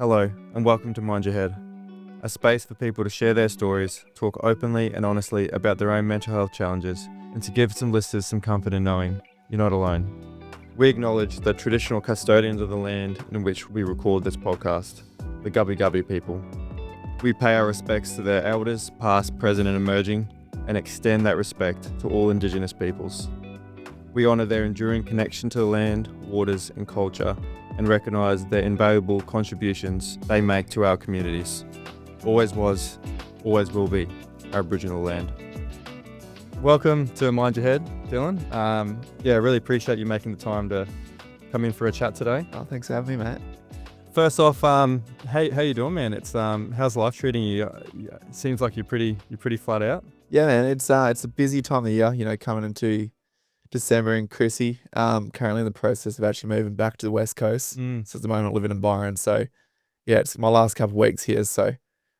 Hello, and welcome to Mind Your Head, a space for people to share their stories, talk openly and honestly about their own mental health challenges, and to give some listeners some comfort in knowing you're not alone. We acknowledge the traditional custodians of the land in which we record this podcast, the Gubbi Gubbi people. We pay our respects to their elders, past, present, and emerging, and extend that respect to all Indigenous peoples. We honour their enduring connection to the land, waters, and culture, and recognise their invaluable contributions they make to our communities. Always was, always will be Aboriginal land. Welcome to Mind Your Head, Dylan. Really appreciate you making the time to come in for a chat today. Oh, thanks for having me, mate. First off, how you doing, man? It's how's life treating you? It seems like you're pretty flat out. Yeah, man, it's a busy time of year, coming into December and Chrissy. Currently in the process of actually moving back to the West Coast. So at the moment living in Byron. So yeah, it's my last couple of weeks here. So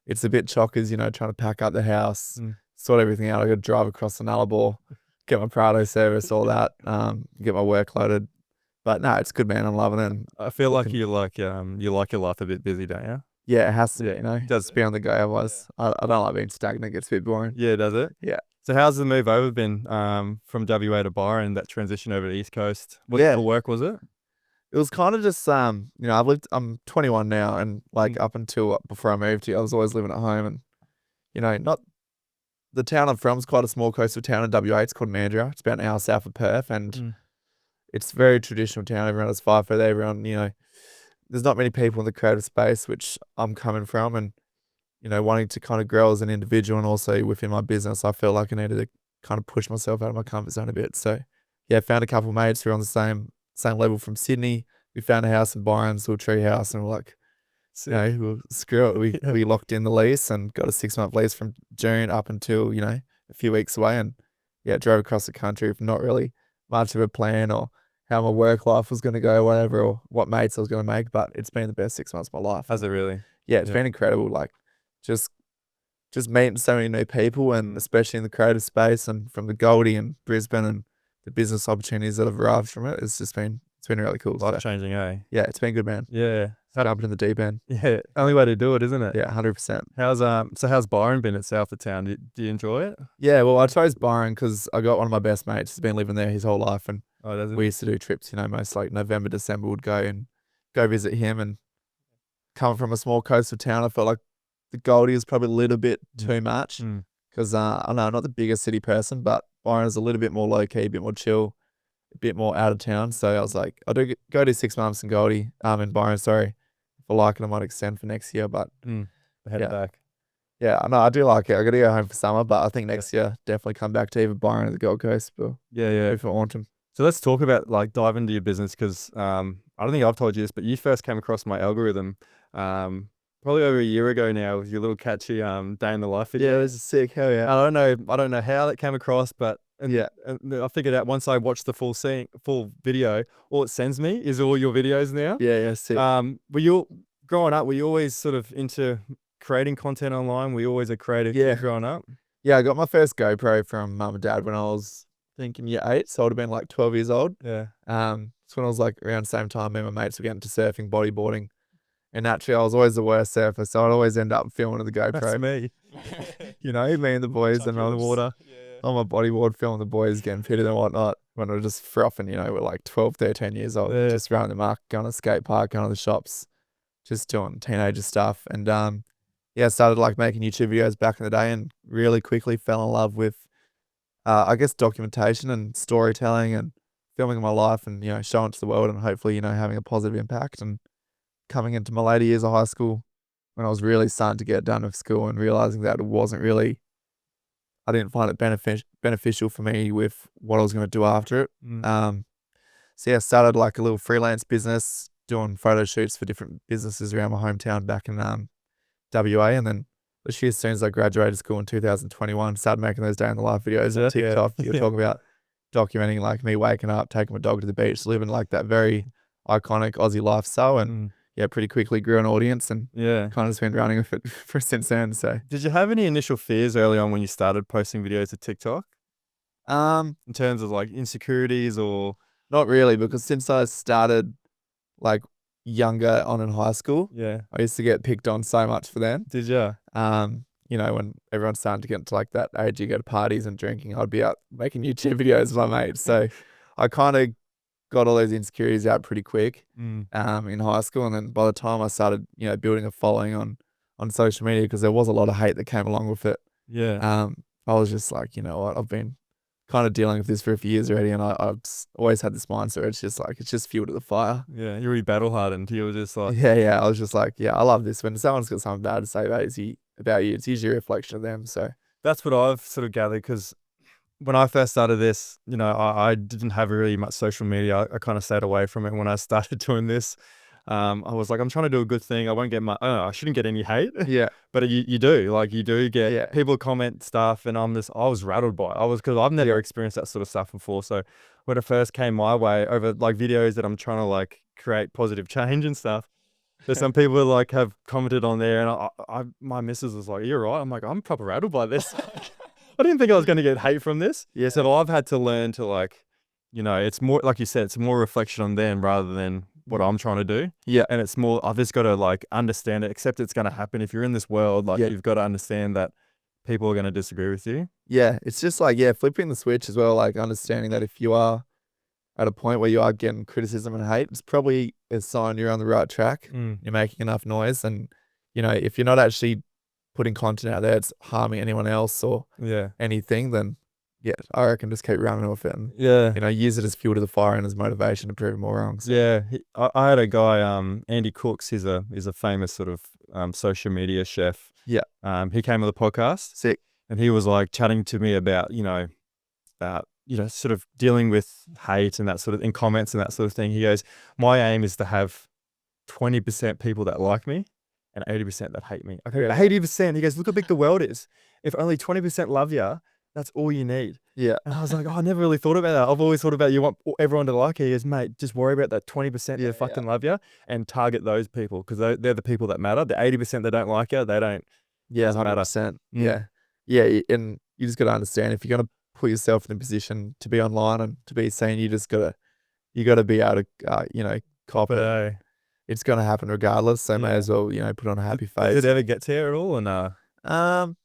it's a bit chockers, trying to pack up the house, sort everything out. I got to drive across the Nullarbor, get my Prado service, all that, get my work loaded. But no, it's good, man. I'm loving it. I feel like you like your life a bit busy, don't you? Yeah, it has to be, It does be on the go. Otherwise, I don't like being stagnant. It gets a bit boring. Yeah, does it? Yeah. So how's the move over been from WA to Byron, that transition over to East Coast? What Yeah. type of work was it? It was kind of just, I'm 21 now, and up until before I moved here, I was always living at home, and not the town I'm from is quite a small coastal town in WA. It's called Mandurah. It's about an hour south of Perth, and it's a very traditional town. Everyone has fire for there. Everyone, there's not many people in the creative space, which I'm coming from, and wanting to kind of grow as an individual and also within my business, I felt like I needed to kind of push myself out of my comfort zone a bit. So yeah, found a couple of mates who are on the same level from Sydney. We found a house in Byron, a tree house, and we're like, well, screw it. We locked in the lease and got a 6-month lease from June up until, a few weeks away, and yeah, drove across the country with not really much of a plan or how my work life was going to go, whatever, or what mates I was going to make, but it's been the best 6 months of my life. Has it really? Yeah, it's been incredible. Like just meeting so many new people, and especially in the creative space, and from the Goldie and Brisbane and the business opportunities that have arrived from it. It's been really cool. Life changing, eh? Yeah, it's been good, man. Yeah. Jumping in the deep end. Yeah. Only way to do it, isn't it? Yeah, 100%. How's Byron been at south of town? Do you enjoy it? Yeah, well, I chose Byron because I got one of my best mates who's been living there his whole life, and we used to do trips, most like November, December, would go visit him. And coming from a small coastal town, I felt like the Goldie is probably a little bit too much because I know I'm not the biggest city person, but Byron is a little bit more low key, a bit more chill, a bit more out of town. So I was like, I'll go do 6 months in Goldie, in Byron. Sorry, if I like it, I might extend for next year. But head back. Yeah, I know I do like it. I got to go home for summer, but I think next year definitely come back to either Byron or the Gold Coast. But yeah, for autumn. So let's talk about dive into your business, because I don't think I've told you this, but you first came across my algorithm probably over a year ago now with your little catchy day in the life video. Yeah, this is sick. Hell yeah. I don't know how it came across, but and I figured out once I watched the full video, all it sends me is all your videos now. Yeah, sick. Growing up, were you always sort of into creating content online? Were you always a creative kid growing up? Yeah, I got my first GoPro from mum and dad when I was in year 8, so I would have been like 12 years old. Yeah. It's when I was like around the same time me and my mates were getting into surfing, bodyboarding. And naturally, I was always the worst surfer, so I'd always end up filming with the GoPro. That's me. Me and the boys and on the water. On my bodyboard, filming the boys getting pitted and whatnot. When we were just frothing, we're like 12, 13 years old. Yeah. Just running the mark, going to the skate park, going to the shops, just doing teenager stuff. And I started like making YouTube videos back in the day, and really quickly fell in love with, documentation and storytelling and filming my life and, showing it to the world, and hopefully, having a positive impact. And coming into my later years of high school, when I was really starting to get done with school and realizing that it wasn't really, I didn't find it beneficial for me with what I was going to do after it. I started like a little freelance business, doing photo shoots for different businesses around my hometown back in WA. And then this year, as soon as I graduated school in 2021, started making those day in the life videos on TikTok. You're talking about documenting like me waking up, taking my dog to the beach, living like that very iconic Aussie lifestyle. And pretty quickly grew an audience, and kind of just been running with it for since then. So did you have any initial fears early on when you started posting videos to TikTok? In terms of like insecurities or? Not really, because since I started like younger on in high school, Yeah. I used to get picked on so much for them. Did ya? You know, when everyone's starting to get into like that age, you go to parties and drinking, I'd be out making YouTube videos with my mates. So I kind of got all those insecurities out pretty quick in high school. And then by the time I started, you know, building a following on social media, because there was a lot of hate that came along with it. Yeah. I was just like, you know what, I've been kind of dealing with this for a few years already, and I've always had this mindset. It's just like, it's just fuel to the fire. Yeah. You're really battle hardened. You were just like, Yeah. I was just like, yeah, I love this. When someone's got something bad to say about you, it's usually a reflection of them. So that's what I've sort of gathered, because when I first started this, you know, I didn't have really much social media. I kind of stayed away from it when I started doing this. I was like, I'm trying to do a good thing. I won't get I shouldn't get any hate. yeah, But you do. Like, you do get Yeah. people comment stuff, and I was rattled by it. Because I've never experienced that sort of stuff before. So when it first came my way over like videos that I'm trying to like create positive change and stuff, there's some people that like have commented on there, and my missus was like, "You're right." I'm like, I'm proper rattled by this. I didn't think I was going to get hate from this. Yeah. So I've had to learn to, like, you know, it's more, like you said, it's more reflection on them rather than what I'm trying to do. Yeah. And it's more, I've just got to like understand it, accept it's going to happen. If you're in this world, like, you've got to understand that people are going to disagree with you. Yeah. It's just like, flipping the switch as well, like understanding that if you are at a point where you are getting criticism and hate, it's probably a sign you're on the right track. You're making enough noise. And, you know, if you're not actually putting content out there, it's harming anyone else or anything, then I reckon just keep running with it and, you know, use it as fuel to the fire and as motivation to prove more wrong. So. I had a guy, Andy Cooks, he's a famous sort of social media chef. He came on the podcast. Sick. And he was like chatting to me about, you know, sort of dealing with hate and that sort of, in comments and that sort of thing. He goes, my aim is to have 20% people that like me and 80% that hate me. I go, 80%. He goes, look how big the world is. If only 20% love you, that's all you need. Yeah. And I was like, oh, I never really thought about that. I've always thought about, you want everyone to like you. He goes, mate, just worry about that 20% that fucking love you and target those people, because they're the people that matter. The 80% that don't like you, they don't. Yeah, 100%. Yeah. And you just got to understand, if you're going to put yourself in a position to be online and to be seen, you got to be able to, you know, cop it. It's going to happen regardless. So may as well, you know, put on a happy face. Did it ever get to you at all? And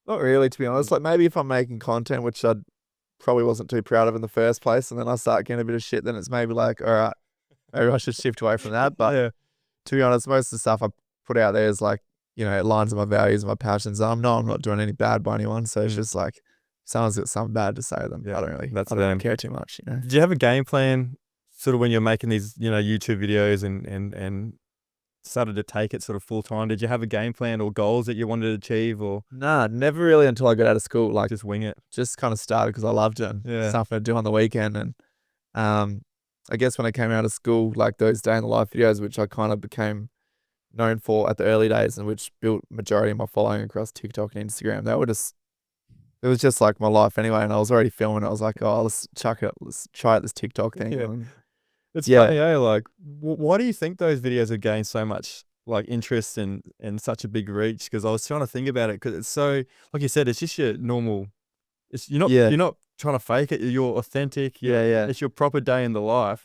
not really, to be honest. Like, maybe if I'm making content, which I probably wasn't too proud of in the first place, and then I start getting a bit of shit, then it's maybe like, all right, maybe I should shift away from that. But to be honest, most of the stuff I put out there is like, you know, it lines with my values and my passions. I'm not doing any bad by anyone. So it's just like, if someone's got something bad to say to them, I don't care too much, you know. Did you have a game plan sort of when you're making these, you know, YouTube videos and started to take it sort of full time? Did you have a game plan or goals that you wanted to achieve? Or nah, never really until I got out of school. Like, just wing it. Just kind of started because I loved it. Something to do on the weekend. And I guess when I came out of school, like those day in the life videos, which I kind of became known for at the early days, and which built majority of my following across TikTok and Instagram, it was just like my life anyway. And I was already filming. I was like, oh, let's chuck it. Let's try out this TikTok thing. It's funny, like, why do you think those videos have gained so much like interest and such a big reach? Because I was trying to think about it, because it's so, like you said, it's just your normal. You're not trying to fake it. You're authentic. It's your proper day in the life.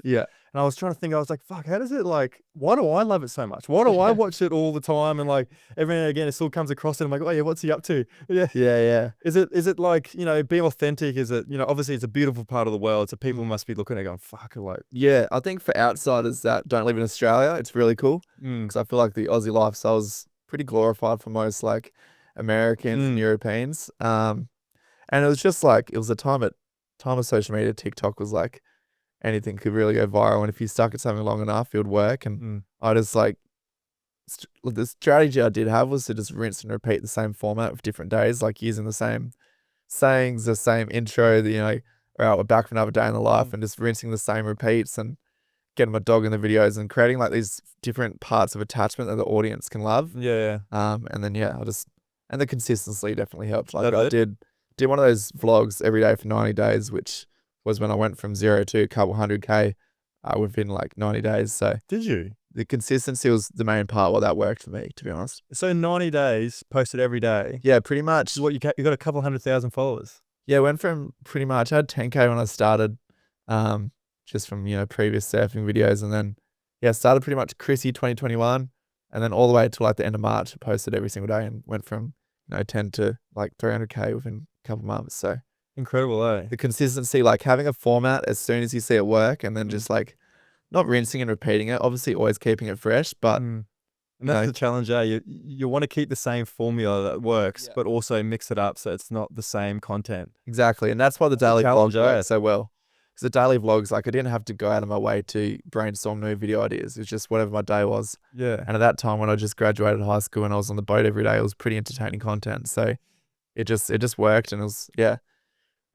And I was trying to think, I was like, fuck, how does it, like, why do I love it so much? Why do I watch it all the time? And like every now and again, it still comes across it. I'm like, oh yeah, what's he up to? Is it like, you know, being authentic? Is it, you know, obviously it's a beautiful part of the world, so people must be looking at it going, fuck, like. Yeah, I think for outsiders that don't live in Australia, it's really cool, because I feel like the Aussie lifestyle is pretty glorified for most like Americans and Europeans. And it was just like, it was a time of social media. TikTok was like, anything could really go viral, and if you stuck at something long enough, it would work. And I just like, the strategy I did have was to just rinse and repeat the same format of different days, like using the same sayings, the same intro, you know, all right, we're back for another day in the life, and just rinsing the same repeats and getting my dog in the videos and creating like these different parts of attachment that the audience can love. And then and the consistency definitely helped. Like, I did one of those vlogs every day for 90 days, which was when I went from 0 to a couple 100K within like 90 days. So did you? The consistency was the main part where that worked for me, to be honest. So 90 days posted every day. Yeah, pretty much. What you got a couple 100,000 followers. Yeah, went from pretty much, I had 10K when I started, just from, you know, previous surfing videos, and then yeah, started pretty much Chrissy 2021, and then all the way to like the end of March, I posted every single day and went from 10 to like 300K within a couple months. So Incredible, eh? the consistency, like having a format as soon as you see it work, and then just like not rinsing and repeating it. Obviously, always keeping it fresh, but And that's the challenge, eh? You want to keep the same formula that works, but also mix it up so it's not the same content. exactly. And that's why the daily challenge, vlogs eh? work so well. Because the daily vlogs, like I didn't have to go out of my way to brainstorm new video ideas. It was just whatever my day was. Yeah. And at that time, when I just graduated high school and I was on the boat every day, it was pretty entertaining content. So it just worked, and it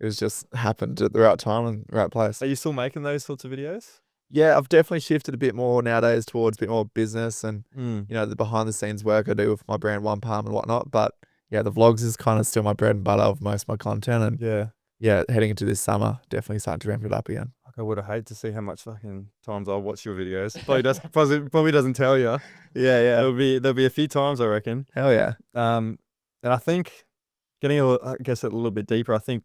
was just happened at the right time and right place. Are you still making those sorts of videos? Yeah, I've definitely shifted a bit more nowadays towards a bit more business and the behind the scenes work I do with my brand One Palm and whatnot. But yeah, the vlogs is kind of still my bread and butter of most of my content. And yeah, heading into this summer, definitely starting to ramp it up again. Like I would have hated to see how much fucking times I watch your videos. Probably doesn't tell you. Yeah. There'll be a few times, I reckon. Hell yeah. And I think I guess a little bit deeper, I think,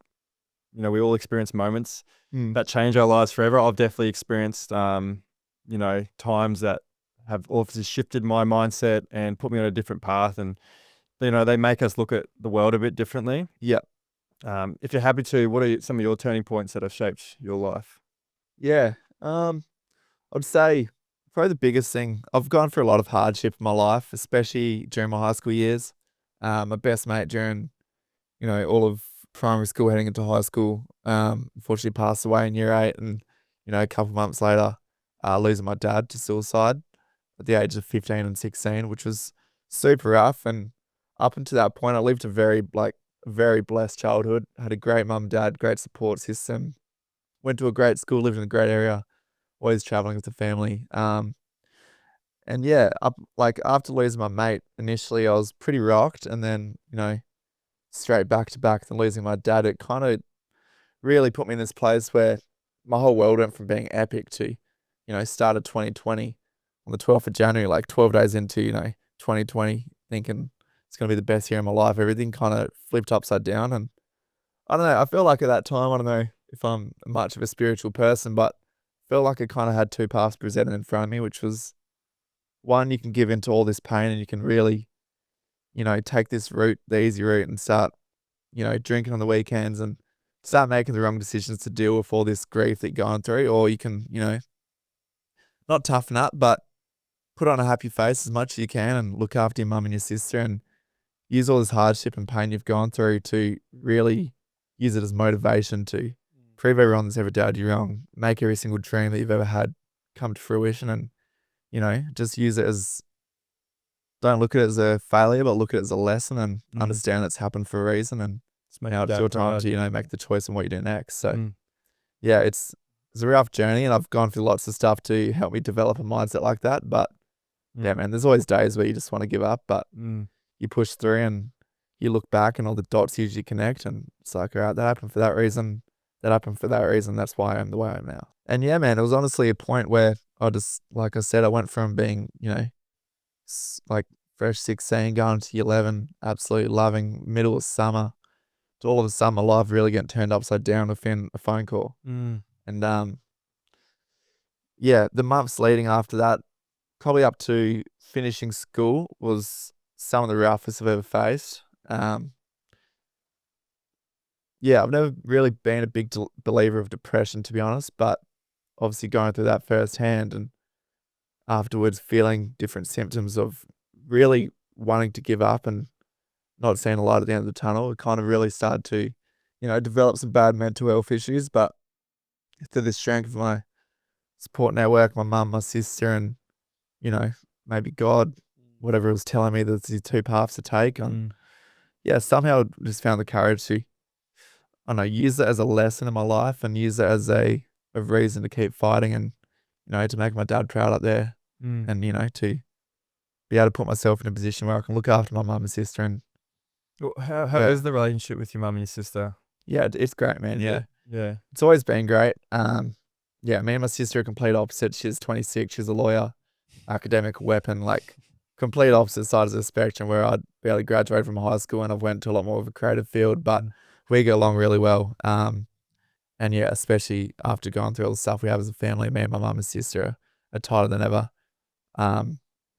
we all experience moments that change our lives forever. I've definitely experienced, times that have obviously shifted my mindset and put me on a different path. And, they make us look at the world a bit differently. Yeah. If you're happy to, what are some of your turning points that have shaped your life? Yeah. I'd say probably the biggest thing, I've gone through a lot of hardship in my life, especially during my high school years. My best mate during, all of primary school heading into high school, unfortunately passed away in year 8, and, a couple months later, losing my dad to suicide at the age of 15 and 16, which was super rough. And up until that point, I lived a very blessed childhood. Had a great mum, dad, great support system. Went to a great school, lived in a great area, always traveling with the family. And yeah, after losing my mate, initially I was pretty rocked, and then, straight back to back, then losing my dad, it kind of really put me in this place where my whole world went from being epic to, started 2020 on the 12th of January, like 12 days into, 2020, thinking it's going to be the best year of my life. Everything kind of flipped upside down. And I don't know, I feel like at that time, I don't know if I'm much of a spiritual person, but I felt like I kind of had two paths presented in front of me, which was one, you can give into all this pain and you can really, take this route, the easy route, and start, drinking on the weekends and start making the wrong decisions to deal with all this grief that you're going through. Or you can, not toughen up, but put on a happy face as much as you can and look after your mum and your sister and use all this hardship and pain you've gone through to really use it as motivation to prove everyone that's ever doubted you wrong, make every single dream that you've ever had come to fruition, and, just use it as, don't look at it as a failure, but look at it as a lesson and understand it's happened for a reason. And now it's your time to, make the choice on what you do next. So yeah, it's a rough journey, and I've gone through lots of stuff to help me develop a mindset like that. But yeah, man, there's always days where you just want to give up, but you push through and you look back and all the dots usually connect, and it's like, all right, that happened for that reason. That happened for that reason. That's why I'm the way I am now. And yeah, man, it was honestly a point where I just, like I said, I went from being, like fresh 16 going to 11, absolutely loving middle of summer, to all of a sudden my life really getting turned upside down within a phone call. And yeah, the months leading after that, probably up to finishing school, was some of the roughest I've ever faced. Yeah, I've never really been a big believer of depression, to be honest, but obviously going through that firsthand and afterwards feeling different symptoms of really wanting to give up and not seeing a light at the end of the tunnel, it kind of really started to, develop some bad mental health issues. But through the strength of my support network, my mum, my sister, and, maybe God, whatever was telling me there's these two paths to take. And yeah, somehow I just found the courage to, I don't know, use it as a lesson in my life and use it as a reason to keep fighting and, to make my dad proud up there and, to be able to put myself in a position where I can look after my mum and sister. And how is the relationship with your mum and your sister? Yeah, it's great, man. Yeah. It's always been great. Yeah, me and my sister are complete opposites. She's 26. She's a lawyer, academic weapon, like complete opposite sides of the spectrum, where I barely graduated from high school and I've went to a lot more of a creative field, but we get along really well. And yeah, especially after going through all the stuff we have as a family, me and my mum and sister are are tighter than ever.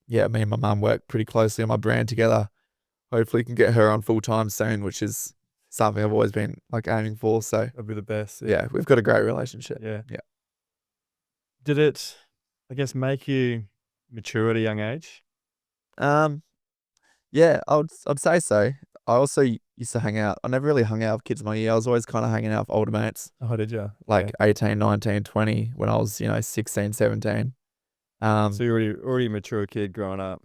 Yeah, me and my mum work pretty closely on my brand together. Hopefully can get her on full time soon, which is something I've always been like aiming for. So That'd be the best. yeah, we've got a great relationship. Yeah. Yeah. Did it, I guess, make you mature at a young age? Um, yeah, I'd say so. I also used to hang out. I never really hung out with kids in my year. I was always kind of hanging out with older mates, Oh, did you? like 18, 19, 20 when I was, 16, 17. So you're already a mature kid growing up.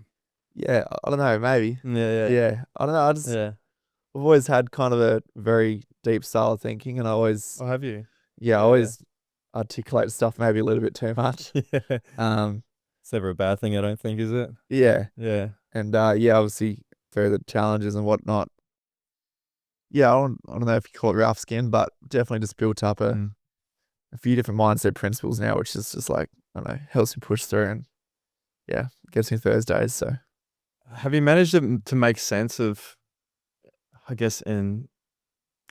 Yeah, I don't know, maybe. Yeah. Yeah, I don't know. Yeah. I've always had kind of a very deep style of thinking, and I always, Oh, have you? I Yeah. always articulate stuff maybe a little bit too much. Yeah. Um, It's never a bad thing, I don't think, is it? yeah, Yeah. and yeah, obviously through the challenges and whatnot. Yeah, I don't know if you call it rough skin, but definitely just built up Mm. a few different mindset principles now, which is just like, I don't know, helps me push through and yeah, gets me Thursdays. So Have you managed to make sense of, I guess, in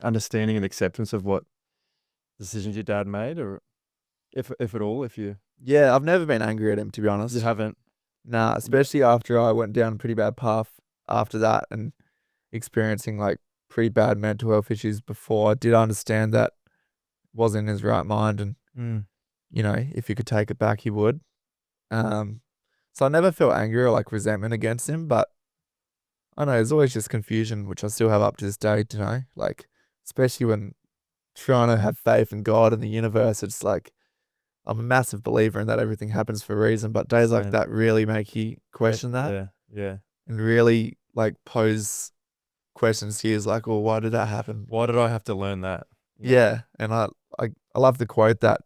understanding and acceptance of what decisions your dad made, or if at all, if you yeah, I've never been angry at him, to be honest. haven't? Nah, especially after I went down a pretty bad path after that and experiencing like pretty bad mental health issues before. I did understand that wasn't in his right mind and, Mm. if he could take it back, he would. Um, so I never felt angry or like resentment against him, but I don't know, there's always just confusion, which I still have up to this day, like, especially when trying to have faith in God and the universe. It's like, I'm a massive believer in that everything happens for a reason, but days like Same. that really make you question that Yeah. and really like pose questions to you is like, well, why did that happen? Why did I have to learn that? Yeah. And I love the quote that,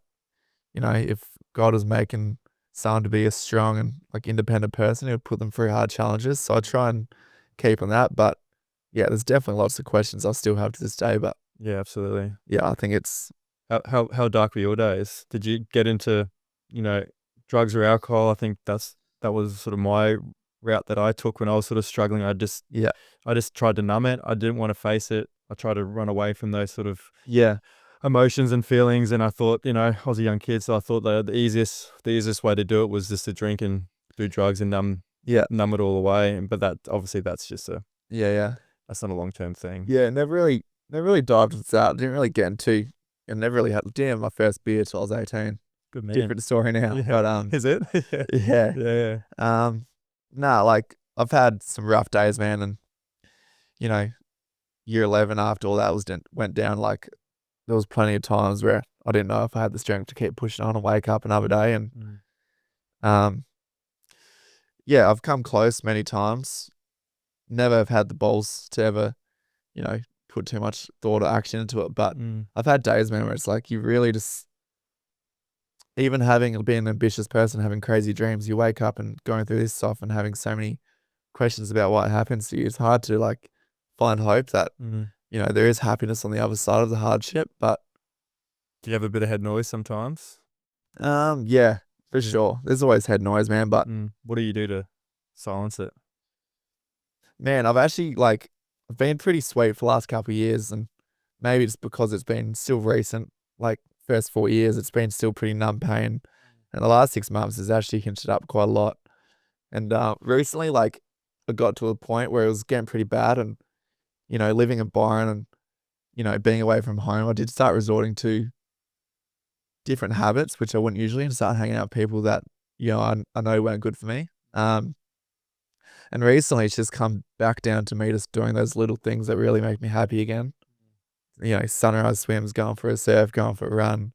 if God was making someone to be a strong and like independent person, he would put them through hard challenges. So I try and keep on that. But yeah, there's definitely lots of questions I still have to this day. But Yeah, absolutely. yeah, I think it's, How dark were your days? Did you get into, drugs or alcohol? I think that was sort of my route that I took when I was sort of struggling. I just yeah, tried to numb it. I didn't want to face it. I tried to run away from those sort of yeah, emotions and feelings. And I thought, I was a young kid, so I thought the easiest way to do it was just to drink and do drugs and numb yeah, it all away. But that obviously that's just yeah. that's not a long term thing. Yeah, never really dived into that. Didn't really get into, and never really didn't have my first beer till I was 18. Good man. Different story now. Yeah. But Is it? yeah. Yeah. Nah, like I've had some rough days, man, and you know, year 11 after all that went down, like there was plenty of times where I didn't know if I had the strength to keep pushing on and wake up another day. And um, yeah, I've come close many times. Never have had the balls to ever, put too much thought or action into it. But I've had days, man, where it's like you really just, even being an ambitious person, having crazy dreams, you wake up and going through this stuff and having so many questions about what happens to you. It's hard to like find hope that, there is happiness on the other side of the hardship. But Do you have a bit of head noise sometimes? yeah, for sure. There's always head noise, man. But What do you do to silence it? man, I've been pretty sweet for the last couple of years, and maybe it's because it's been still recent, like first 4 years, it's been still pretty numb pain. And the last 6 months has actually hinged it up quite a lot. And recently, like, I got to a point where it was getting pretty bad and, living in Byron and, being away from home, I did start resorting to different habits, which I wouldn't usually, and start hanging out with people that, I know weren't good for me. And recently it's just come back down to me just doing those little things that really make me happy again. Sunrise swims, going for a surf, going for a run,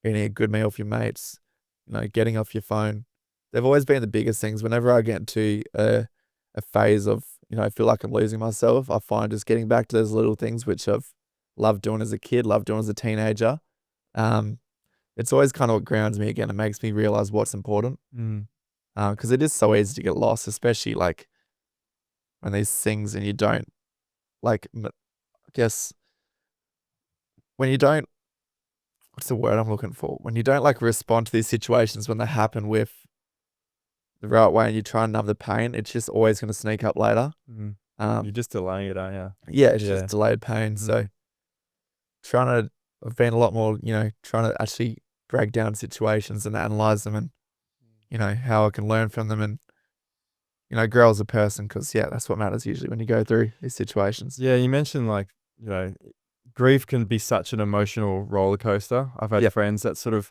eating a good meal with your mates, getting off your phone. They've always been the biggest things. Whenever I get into a phase of, I feel like I'm losing myself, I find just getting back to those little things which I've loved doing as a kid, loved doing as a teenager. It's always kind of what grounds me again. It makes me realize what's important. Because it is so easy to get lost, especially like when these things and you don't like, I guess when you don't, what's the word I'm looking for? When you don't like respond to these situations when they happen with the right way and you try and numb the pain, it's just always going to sneak up later. You're just delaying it, aren't you? Yeah, it's just delayed pain. So I've been a lot more, trying to actually break down situations and analyze them and, you know, how I can learn from them and, you know, grow as a person. Because that's what matters usually when you go through these situations. Yeah, you mentioned like, you know, grief can be such an emotional roller coaster. I've had Yep. friends that sort of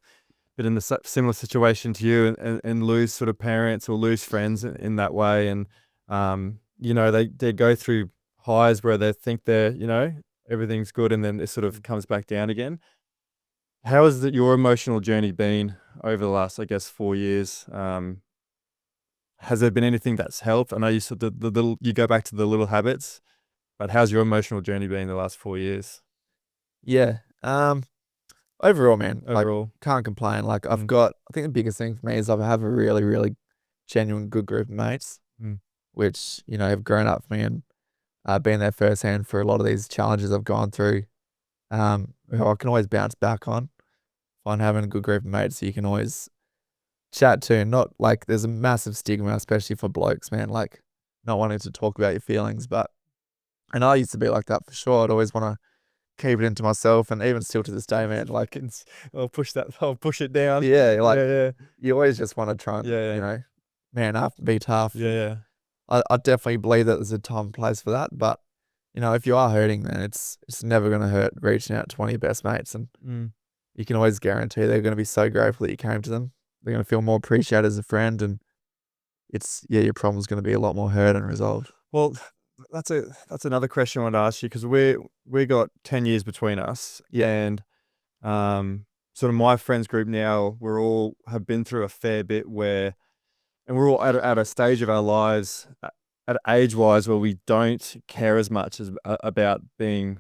been in the similar situation to you and lose sort of parents or lose friends in that way. And, you know, they go through highs where they think they're, you know, everything's good and then it sort of comes back down again. How has your emotional journey been over the last, I guess, 4 years? Has there been anything that's helped? I know you said the little, you go back to the little habits, but how's your emotional journey been the last 4 years Yeah. Overall, man, like, overall? can't complain. Like, I Mm, think the biggest thing for me is I have a really, really genuine good group of mates, mm, which, you know, have grown up for me and been there firsthand for a lot of these challenges I've gone through. Who I can always bounce back on. Find having a good group of mates that you can always chat to. And not like there's a massive stigma, especially for blokes, man, like not wanting to talk about your feelings. And I used to be like that for sure. I'd always want to keep it into myself, and even still to this day, man, like, I'll push that. I'll push it down. yeah, like, Yeah, you always just want to try and, yeah, you yeah, know, man up, be tough. yeah, yeah. I definitely believe that there's a time and place for that. But, you know, if you are hurting, man, it's never going to hurt reaching out to one of your best mates. And Mm. you can always guarantee they're going to be so grateful that you came to them. They're going to feel more appreciated as a friend. And your problem's going to be a lot more heard and resolved. Well, that's another question I want to ask you because we got 10 years between us, Yeah. and sort of my friends group now, we're all have been through a fair bit where, and we're all at a stage of our lives, at age wise, where we don't care as much as about being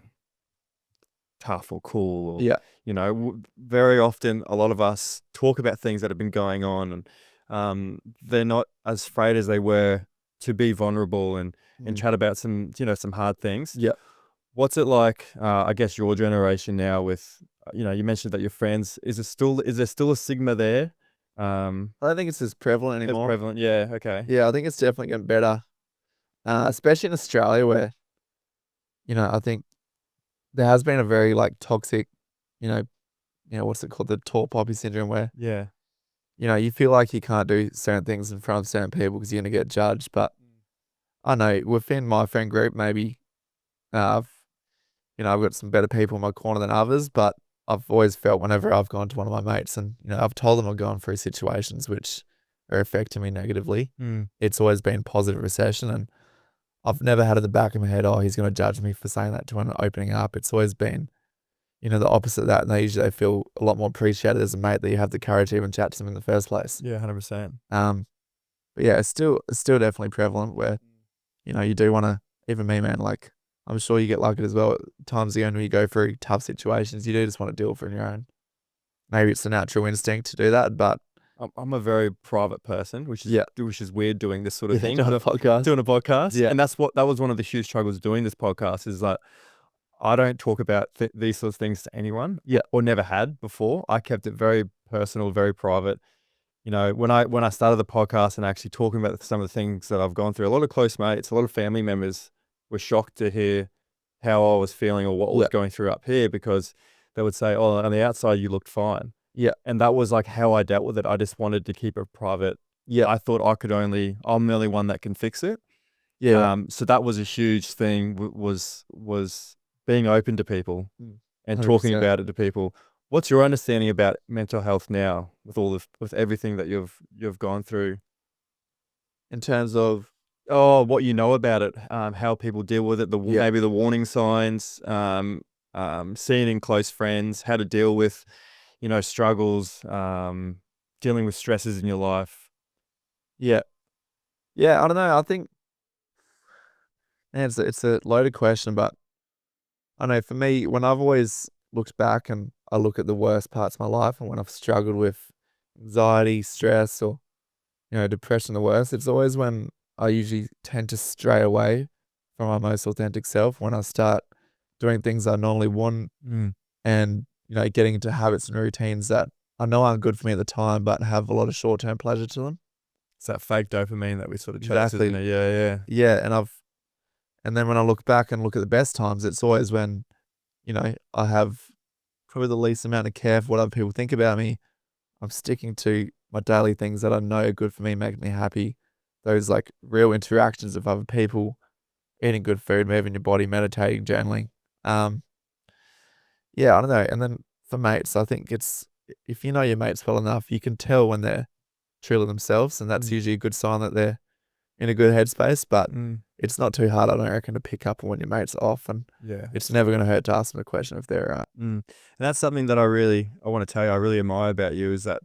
tough or cool or Yeah. you know very often a lot of us talk about things that have been going on and they're not as afraid as they were to be vulnerable and Mm. chat about some you know some hard things. Yeah. What's it like, I guess your generation now with you know you mentioned that your friends, is there still a stigma there, I don't think it's as prevalent as anymore. prevalent? Yeah, okay. Yeah, I think it's definitely getting better, especially in Australia where, you know, I think there has been a very like toxic, you know, what's it called? The tall poppy syndrome where, Yeah. you know, you feel like you can't do certain things in front of certain people because you're going to get judged. But I know within my friend group, maybe, uh, I've, you know, I've got some better people in my corner than others, but I've always felt whenever I've gone to one of my mates and, you know, I've told them I've gone through situations which are affecting me negatively, Mm. it's always been positive recession. And I've never had in the back of my head, oh, he's going to judge me for saying that to him and opening up. It's always been, you know, the opposite of that. And they feel a lot more appreciated as a mate that you have the courage to even chat to them in the first place. Yeah, 100%. But yeah, it's still definitely prevalent where, you know, you do want to, even me, man, like, I'm sure you get like it as well. At times again, when you go through tough situations, you do just want to deal with it on your own. Maybe it's a natural instinct to do that, but I'm a very private person, which is yeah. which is weird doing this sort of thing. Doing a podcast. Doing a podcast, Yeah. and that was one of the huge struggles doing this podcast. Is like I don't talk about these sorts of things to anyone. Yeah. Or never had before. I kept it very personal, very private. You know, when I started the podcast and actually talking about some of the things that I've gone through, a lot of close mates, a lot of family members were shocked to hear how I was feeling or what I was Yeah. going through up here because they would say, "Oh, on the outside you looked fine." Yeah. And that was like how I dealt with it. I just wanted to keep it private. Yeah. I thought I'm the only one that can fix it. Yeah. So that was a huge thing, was being open to people and talking 100%. about it to people. What's your understanding about mental health now with with everything that you've gone through? In terms of, Oh, what you know about it, how people deal with it, yeah. maybe the warning signs, seeing in close friends, how to deal with, you know, struggles, dealing with stresses in your life. Yeah. Yeah. I don't know. I think, man, it's a loaded question, but I know for me, when I've always looked back and I look at the worst parts of my life and when I've struggled with anxiety, stress, or, you know, depression, the worst, it's always when I usually tend to stray away from my most authentic self when I start doing things I normally wouldn't Mm. and, you know, getting into habits and routines that I know aren't good for me at the time, but have a lot of short term pleasure to them. It's that fake dopamine that we sort of chase, Exactly. isn't it? Yeah, yeah. Yeah. And then when I look back and look at the best times, it's always when, you know, I have probably the least amount of care for what other people think about me. I'm sticking to my daily things that I know are good for me, make me happy. Those like real interactions with other people, eating good food, moving your body, meditating, journaling. Um, yeah, I don't know. And then for mates, I think it's if you know your mates well enough, you can tell when they're truly themselves, and that's usually a good sign that they're in a good headspace. But it's not too hard, I don't reckon, to pick up on when your mates are off, and Yeah. it's never going to hurt to ask them a question if they're right. And that's something that I want to tell you, I really admire about you is that,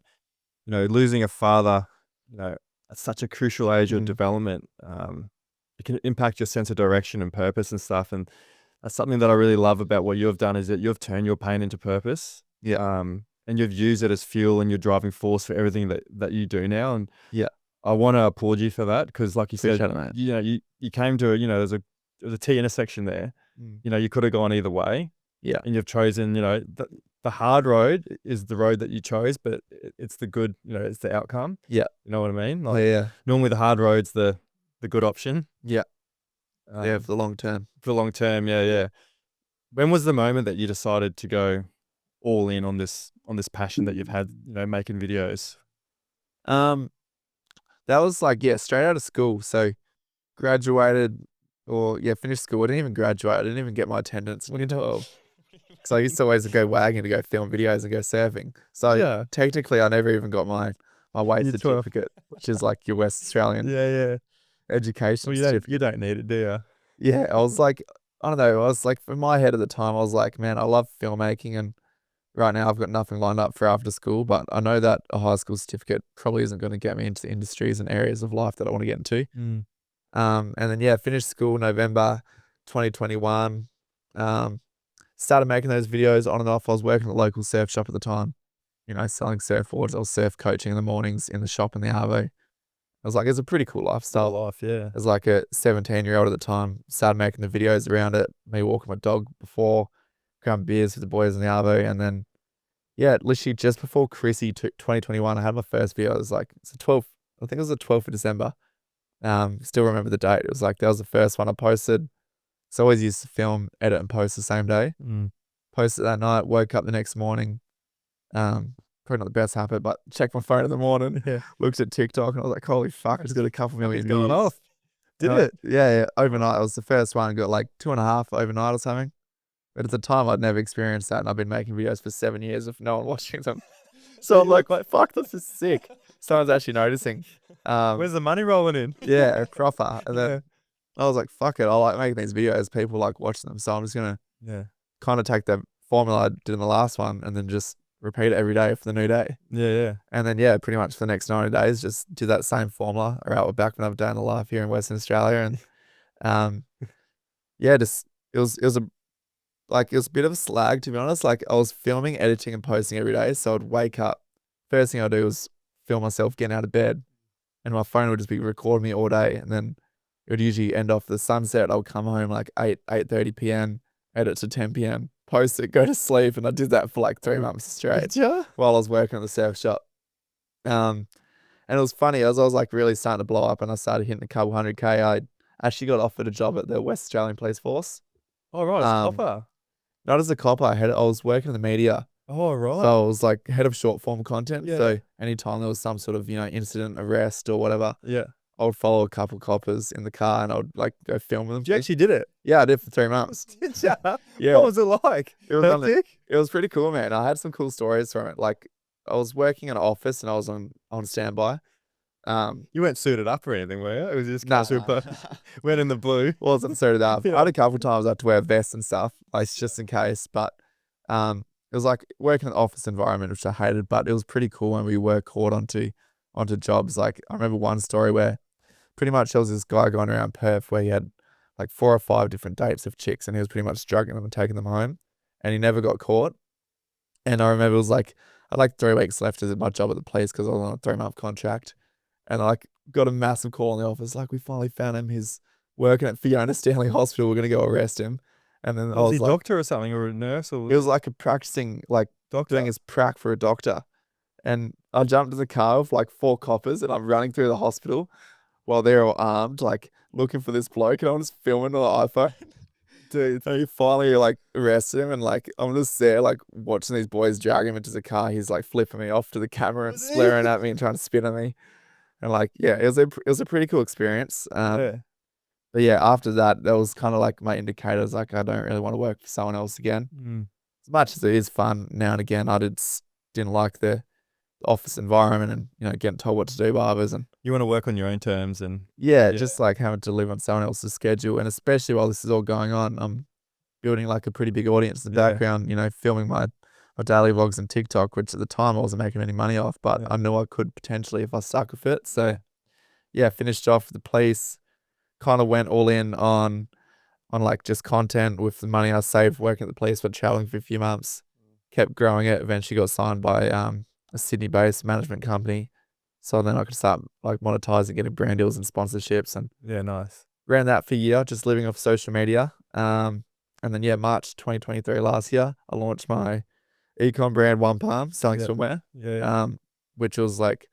you know, losing a father, you know, at such a crucial age of development, it can impact your sense of direction and purpose and stuff. And that's something that I really love about what you've done is that you've turned your pain into purpose. Yeah. And you've used it as fuel and your driving force for everything that you do now. And Yeah. I want to applaud you for that because, like you said, Appreciate it, mate. you know, you came to you know, there was a T intersection there. You know, you could have gone either way. Yeah. And you've chosen, you know, the hard road is the road that you chose, but it's the good, you know, it's the outcome. Yeah. You know what I mean? Oh, yeah. Normally the hard road's the good option. Yeah. Yeah, for the long term. For the long term, yeah. When was the moment that you decided to go all in on this passion that you've had, you know, making videos? That was like, straight out of school. So graduated finished school. I didn't even graduate. I didn't even get my attendance when you're 12. Because I used to always go wagging to go film videos and go surfing. So technically I never even got my weight certificate, which is like your West Australian education certificate. You don't need it, do you? Yeah, I was like, I don't know. I was like, in my head at the time, I was like, man, I love filmmaking, and right now I've got nothing lined up for after school, but I know that a high school certificate probably isn't going to get me into the industries and areas of life that I want to get into. And then finished school November 2021. Started making those videos on and off. I was working at a local surf shop at the time, you know, selling surfboards. I was surf coaching in the mornings in the shop in the Arvo. I was like, it's a pretty cool lifestyle. As like a 17-year-old at the time, started making the videos around it, me walking my dog before, grabbing beers with the boys in the Arvo. And then, literally just before Chrissy 2021, I had my first video. It was like, it's the 12th, I think it was the 12th of December. Still remember the date. It was like, that was the first one I posted. So I always used to film, edit, and post the same day. Posted that night, woke up the next morning. Probably not the best habit, but checked my phone in the morning, looked at TikTok, and I was like, holy fuck, I just got a couple million views. Off. Did it? Yeah. Overnight, I was the first one, got like 2.5 overnight or something. But at the time, I'd never experienced that, and I've been making videos for 7 years with no one watching them. So I'm like, fuck, this is sick. Someone's actually noticing. Where's the money rolling in? Yeah, proper. And then I was like, fuck it, I like making these videos. People like watching them, so I'm just gonna kind of take the formula I did in the last one and then just repeat it every day for the new day. Yeah. And then pretty much for the next 90 days, just do that same formula or out back when I've done a life here in Western Australia. And just it was a bit of a slag, to be honest. Like I was filming, editing, and posting every day. So I'd wake up. First thing I'd do was film myself getting out of bed, and my phone would just be recording me all day. And then it would usually end off the sunset. I would come home like 8:30 p.m., edit to 10 p.m., post it, go to sleep. And I did that for like 3 months straight while I was working at the surf shop. And it was funny, as I was like really starting to blow up and I started hitting a couple 100K, I actually got offered a job at the West Australian Police Force. Oh, right, it's copper. Not as a copper, I was working in the media. Oh, right. So I was like head of short form content. So anytime there was some sort of, incident, arrest or whatever, I would follow a couple coppers in the car and I would like go film with them. You actually did it? Yeah, I did for 3 months. Did ya? Yeah. What was it like? It was pretty cool, man. I had some cool stories from it. Like I was working in an office and I was on standby. You weren't suited up or anything, were you? It was just casual. Went in the blue. Wasn't suited up. I had a couple times I had to wear vests and stuff, like just in case. But it was like working in an office environment, which I hated, but it was pretty cool when we were called onto jobs. Like I remember one story where pretty much there was this guy going around Perth where he had like 4 or 5 different dates of chicks and he was pretty much drugging them and taking them home, and he never got caught. And I remember it was like, I had like 3 weeks left as my job at the police because I was on a 3-month contract. And I like got a massive call in the office, like, we finally found him. He's working at Fiona Stanley Hospital. We're going to go arrest him. And then was he like, a doctor or something, or a nurse? Or he was like a practicing, like doctor, doing his prac for a doctor. And I jumped in the car with like 4 coppers and I'm running through the hospital while they're all armed, like looking for this bloke. And I'm just filming on the iPhone. dude. And he finally like arrested him, and like I'm just there like watching these boys drag him into the car. He's like flipping me off to the camera and Was he? glaring at me and trying to spit on me. And like, yeah, it was a pretty cool experience. Yeah. But yeah, after that, that was kind of like my indicators. Like, I don't really want to work for someone else again. Mm. As much as it is fun now and again, I didn't like the office environment and getting told what to do by others, and You want to work on your own terms and yeah, just like having to live on someone else's schedule. And especially while this is all going on, I'm building like a pretty big audience in the Yeah. background. Filming my daily vlogs and TikTok, which at the time I wasn't making any money off, but Yeah. I knew I could potentially if I stuck with it. So yeah, finished off with the police. Kind of went all in on like just content with the money I saved working at the police, but traveling for a few months. Kept growing it. Eventually got signed by a Sydney-based management company. So then I could start like monetizing, getting brand deals and sponsorships, and yeah, nice. ran that for a year, just living off social media. And then yeah, March 2023 last year, I launched my econ brand One Palm, selling Yeah. swimwear. Yeah. Which was like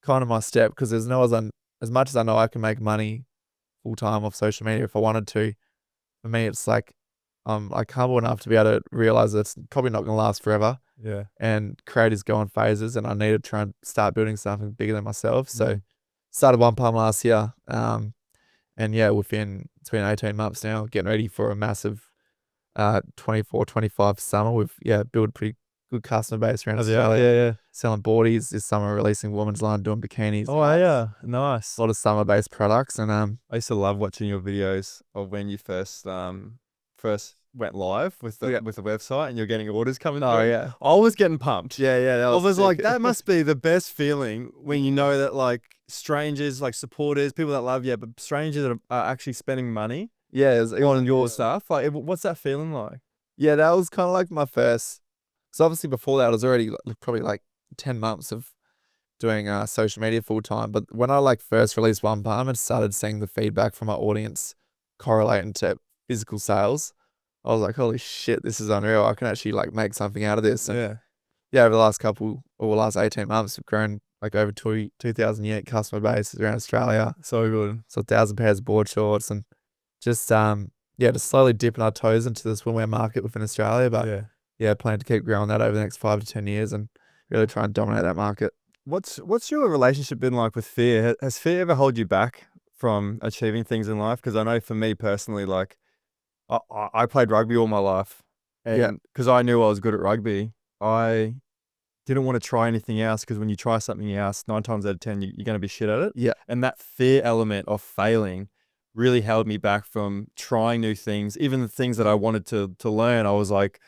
kind of my step, because there's no other, as much as I know I can make money full time off social media if I wanted to. For me, it's like I'm like humble enough to be able to realize that it's probably not going to last forever, Yeah. and creators go in phases, and I need to try and start building something bigger than myself. So Mhm. started One Palm last year, and yeah, it's been 18 months now, getting ready for a massive 24, 25 summer. We've built a pretty good customer base around Australia. Yeah. Selling boardies this summer, releasing women's line, doing bikinis. Oh, yeah. Nice. A lot of summer-based products, and I used to love watching your videos of when you first went live with the website and you're getting orders coming through. yeah, I was getting pumped. that I was sick. like, that must be the best feeling when you know that like strangers, like supporters, people that love you, but strangers that are actually spending money yeah, it was on your stuff. Like, what's that feeling like? Yeah, that was kind of like my first. So obviously before that, I was already probably like 10 months of doing social media full time. But when I like first released One Palm and started seeing the feedback from my audience correlating to physical sales, I was like, holy shit, this is unreal. I can actually like make something out of this. And over the last 18 months, we've grown like over 2,000 unit customer base around Australia. So good. So 1,000 pairs of board shorts, and just just slowly dipping our toes into the swimwear market within Australia. But plan to keep growing that over the next 5 to 10 years and really try and dominate that market. What's your relationship been like with fear? Has fear ever held you back from achieving things in life? Because I know for me personally, like I played rugby all my life, and because I knew I was good at rugby, I didn't want to try anything else, because when you try something else, 9 times out of 10, you're going to be shit at it. Yeah. And that fear element of failing really held me back from trying new things. Even the things that I wanted to learn, I was like,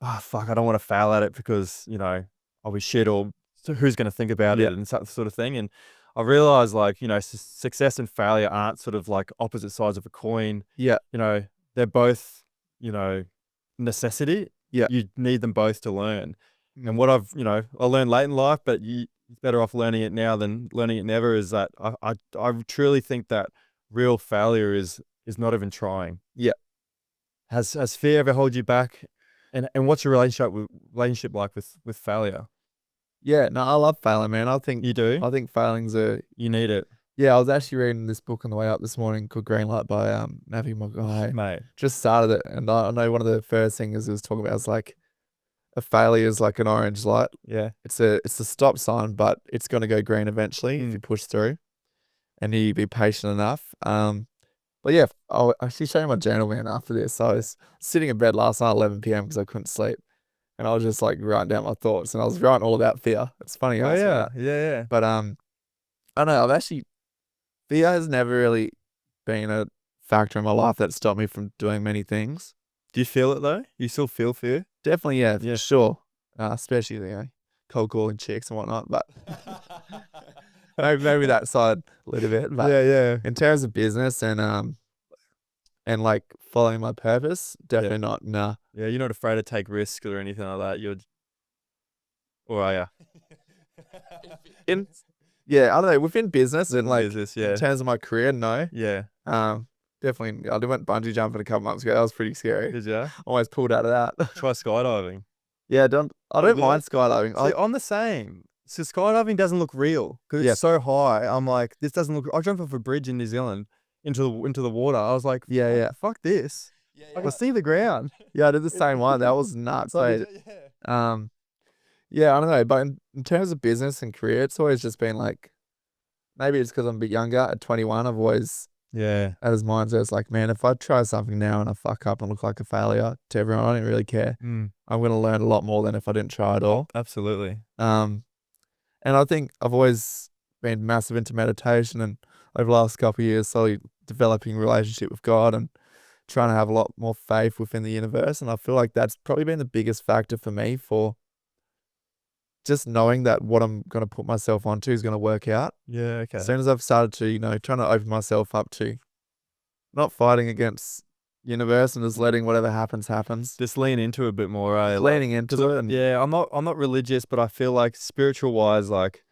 oh, fuck, I don't want to fail at it because, I'll be shit, or who's going to think about it, and that sort of thing. And I realized, like, success and failure aren't sort of like opposite sides of a coin. Yeah. They're both, necessity. Yeah. You need them both to learn. And what I've, I learned late in life, but you're better off learning it now than learning it never, is that I truly think that real failure is not even trying. Yeah. Has fear ever held you back? And what's your relationship like with failure? Yeah, no, I love failing, man. I think You do? I think failing's You need it. Yeah, I was actually reading this book on the way up this morning called Greenlight by MhP&x. Mate. Just started it, and I know one of the first things it was talking about is like a failure is like an orange light. Yeah. It's a stop sign, but it's going to go green eventually if you push through, and you be patient enough. But yeah, I'll actually show you my journal, man, after this. So I was sitting in bed last night at 11 p.m. because I couldn't sleep, and I was just like writing down my thoughts, and I was writing all about fear. It's funny. Oh yeah, yeah. But I don't know. Fear has never really been a factor in my life that stopped me from doing many things. Do you feel it though? You still feel fear? Definitely, yeah, for sure. Especially cold calling chicks and whatnot. But maybe that side a little bit. But yeah. in terms of business and like following my purpose, definitely not. Nah. Yeah, you're not afraid to take risks or anything like that. Or are you? Yeah, I don't know. Within business and like business, in terms of my career, no. Yeah. Definitely. I went bungee jumping a couple months ago. That was pretty scary. Did you? Almost pulled out of that. Try skydiving. Yeah, I don't mind skydiving. See, I'm the same. So skydiving doesn't look real because it's so high. I'm like, this doesn't look. I jumped off a bridge in New Zealand into the water. I was like, yeah. Fuck this. I can see the ground. Yeah, I did the same one. That was nuts. Like, Yeah, I don't know. But in terms of business and career, it's always just been like, maybe it's because I'm a bit younger. At 21, I've always yeah. had this mindset. It's like, man, if I try something now and I fuck up and look like a failure to everyone, I don't really care. Mm, I'm going to learn a lot more than if I didn't try at all. absolutely. And I think I've always been massive into meditation, and over the last couple of years, slowly developing a relationship with God and trying to have a lot more faith within the universe. And I feel like that's probably been the biggest factor for me for just knowing that what I'm going to put myself onto is going to work out. Yeah, okay. As soon as I've started to, trying to open myself up to not fighting against universe and just letting whatever happens. Just lean into it a bit more, Leaning into it. And yeah, I'm not religious, but I feel like spiritual wise, like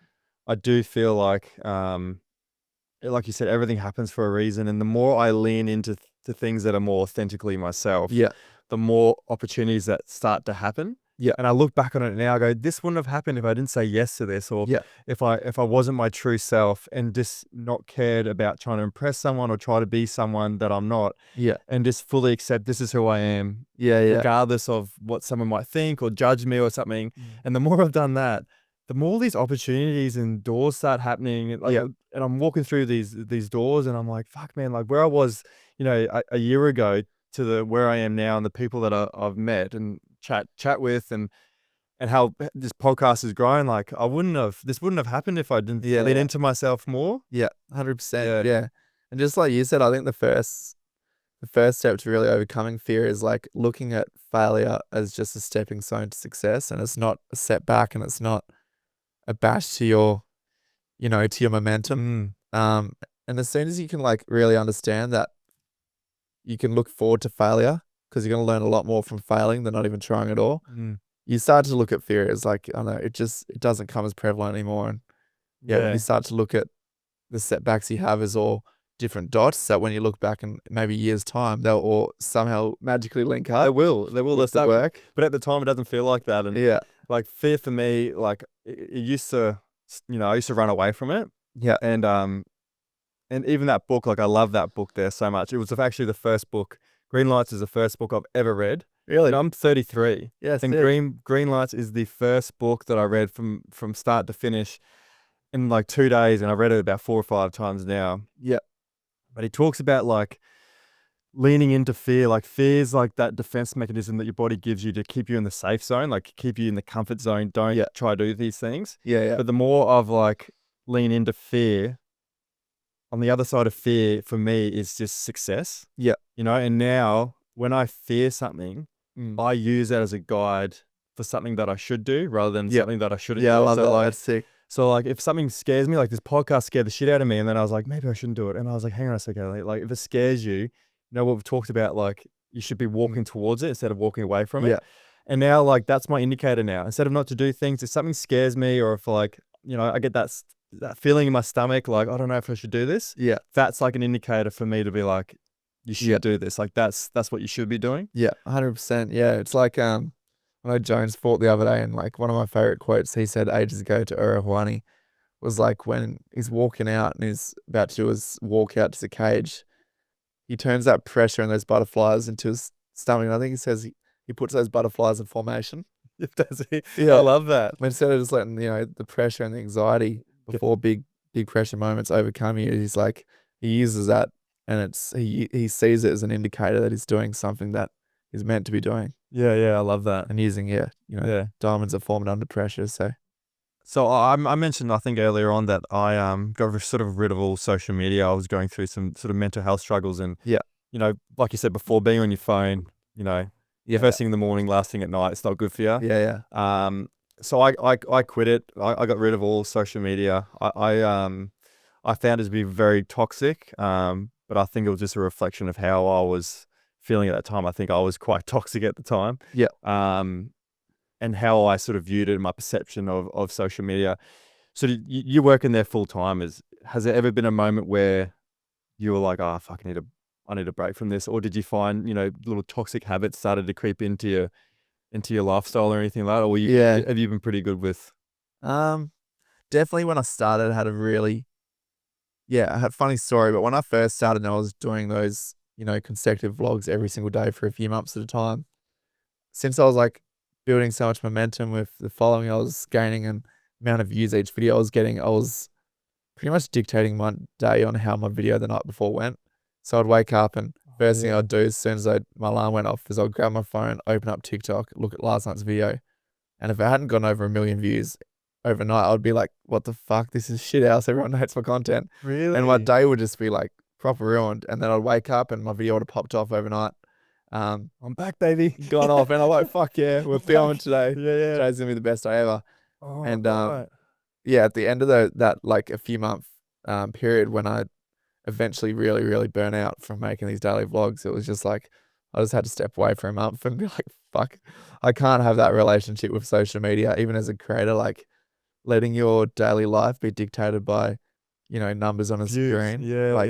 I do feel like you said, everything happens for a reason. And the more I lean into the things that are more authentically myself, yeah, the more opportunities that start to happen. Yeah. And I look back on it now, I go, this wouldn't have happened if I didn't say yes to this, or Yeah. if I wasn't my true self and just not cared about trying to impress someone or try to be someone that I'm not. Yeah. And just fully accept this is who I am. Yeah. Regardless of what someone might think or judge me or something. And the more I've done that, the more these opportunities and doors start happening. And I'm walking through these doors and I'm like, fuck man, like where I was, a year ago to where I am now, and the people that I've met and chat with, and how this podcast is growing. Like this wouldn't have happened if I didn't lean into myself more. Yeah, 100%. Yeah. And just like you said, I think the first step to really overcoming fear is like looking at failure as just a stepping stone to success, and it's not a setback, and it's not a bash to your, to your momentum. And as soon as you can like really understand that you can look forward to failure, because you're going to learn a lot more from failing than not even trying at all. You start to look at fear as like, I don't know, it doesn't come as prevalent anymore. And when you start to look at the setbacks you have as all different dots, that when you look back in maybe years' time, they'll all somehow magically link up. They will. Let's work. But at the time, it doesn't feel like that. And like fear for me, like it used to, I used to run away from it. Yeah. And even that book, like I love that book there so much. It was actually the first book. Green Lights is the first book I've ever read. Really? I'm 33. Yeah. And Green Lights is the first book that I read from start to finish in like 2 days, and I read it about 4 or 5 times now. Yeah. But he talks about like leaning into fear. Like fear's like that defense mechanism that your body gives you to keep you in the safe zone, like keep you in the comfort zone. Don't try to do these things. Yeah. But the more I've like lean into fear, on the other side of fear for me is just success. Yeah. And now when I fear something, I use that as a guide for something that I should do rather than something that I shouldn't do. Yeah, I love so that. Like, that's sick. So like if something scares me, like this podcast scared the shit out of me, and then I was like, maybe I shouldn't do it. And I was like, hang on a second. Like if it scares you, what we've talked about, like you should be walking towards it instead of walking away from it. And now like that's my indicator now. Instead of not to do things, if something scares me, or if like, I get that feeling in my stomach, like I don't know if I should do this. Yeah. That's like an indicator for me to be like, you should do this. Like that's what you should be doing. Yeah, 100%. Yeah, it's like I know Jones fought the other day, and like one of my favorite quotes he said ages ago to Irwin was like, when he's walking out and he's about to do his walk out to the cage, he turns that pressure and those butterflies into his stomach. And I think he says he puts those butterflies in formation. Does he? Yeah, I love that. Instead of just letting the pressure and the anxiety before big pressure moments overcome you, he's like, he uses that. And he sees it as an indicator that he's doing something that he's meant to be doing. Yeah, I love that. And using diamonds are formed under pressure. So I mentioned, I think earlier on, that I got sort of rid of all social media. I was going through some sort of mental health struggles, and like you said before, being on your phone, first thing in the morning, last thing at night, it's not good for you. Yeah. So I quit it. I got rid of all social media. I found it to be very toxic. But I think it was just a reflection of how I was feeling at that time. I think I was quite toxic at the time. Yeah. And how I sort of viewed it, my perception of social media. So you work in there full time. Has there ever been a moment where you were like, oh fuck, I need a break from this? Or did you find, little toxic habits started to creep into your lifestyle or anything like that? Or have you been pretty good with? Definitely when I started, I had a funny story, but when I first started and I was doing those, consecutive vlogs every single day for a few months at a time. Since I was like building so much momentum with the following I was gaining and amount of views each video I was getting, I was pretty much dictating my day on how my video the night before went. So I'd wake up and first thing I'd do as soon as my alarm went off is I'd grab my phone, open up TikTok, look at last night's video. And if it hadn't gone over 1 million views overnight, I'd be like, what the fuck? This is shit house. Everyone hates my content. Really? And my day would just be like proper ruined. And then I'd wake up and my video would have popped off overnight. I'm back, baby. Gone off. And I'm like, fuck yeah, we're filming today. Yeah. Today's going to be the best day ever. Oh, And right. yeah, at the end of that like a few month period when I eventually really, really burn out from making these daily vlogs, it was just like, I just had to step away for a month and be like, fuck, I can't have that relationship with social media, even as a creator, like letting your daily life be dictated by, numbers on a Views. screen. Yeah, Like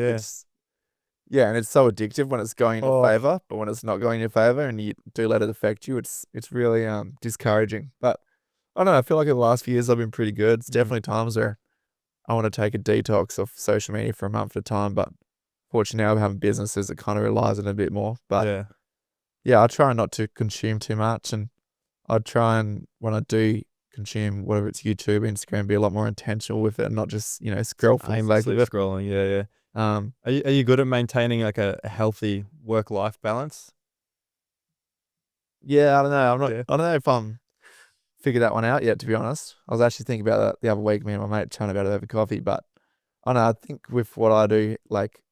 yeah. and it's so addictive when it's going in your Oh. favor, but when it's not going in your favor and you do let it affect you, it's really discouraging. But I don't know, I feel like in the last few years I've been pretty good. It's definitely times where I want to take a detox off social media for a month at a time, but fortunately now I'm having businesses that kind of relies on it a bit more. But yeah, I try not to consume too much, and I try and when I do consume, whether it's YouTube, Instagram, be a lot more intentional with it and not just, scroll for the sake of it. Scrolling. Yeah. Are you good at maintaining like a healthy work-life balance? Yeah, I don't know. Yeah. I don't know if I'm figured that one out yet, to be honest. I was actually thinking about that the other week, me and my mate chatting about it over coffee, but I don't know, I think with what I do, like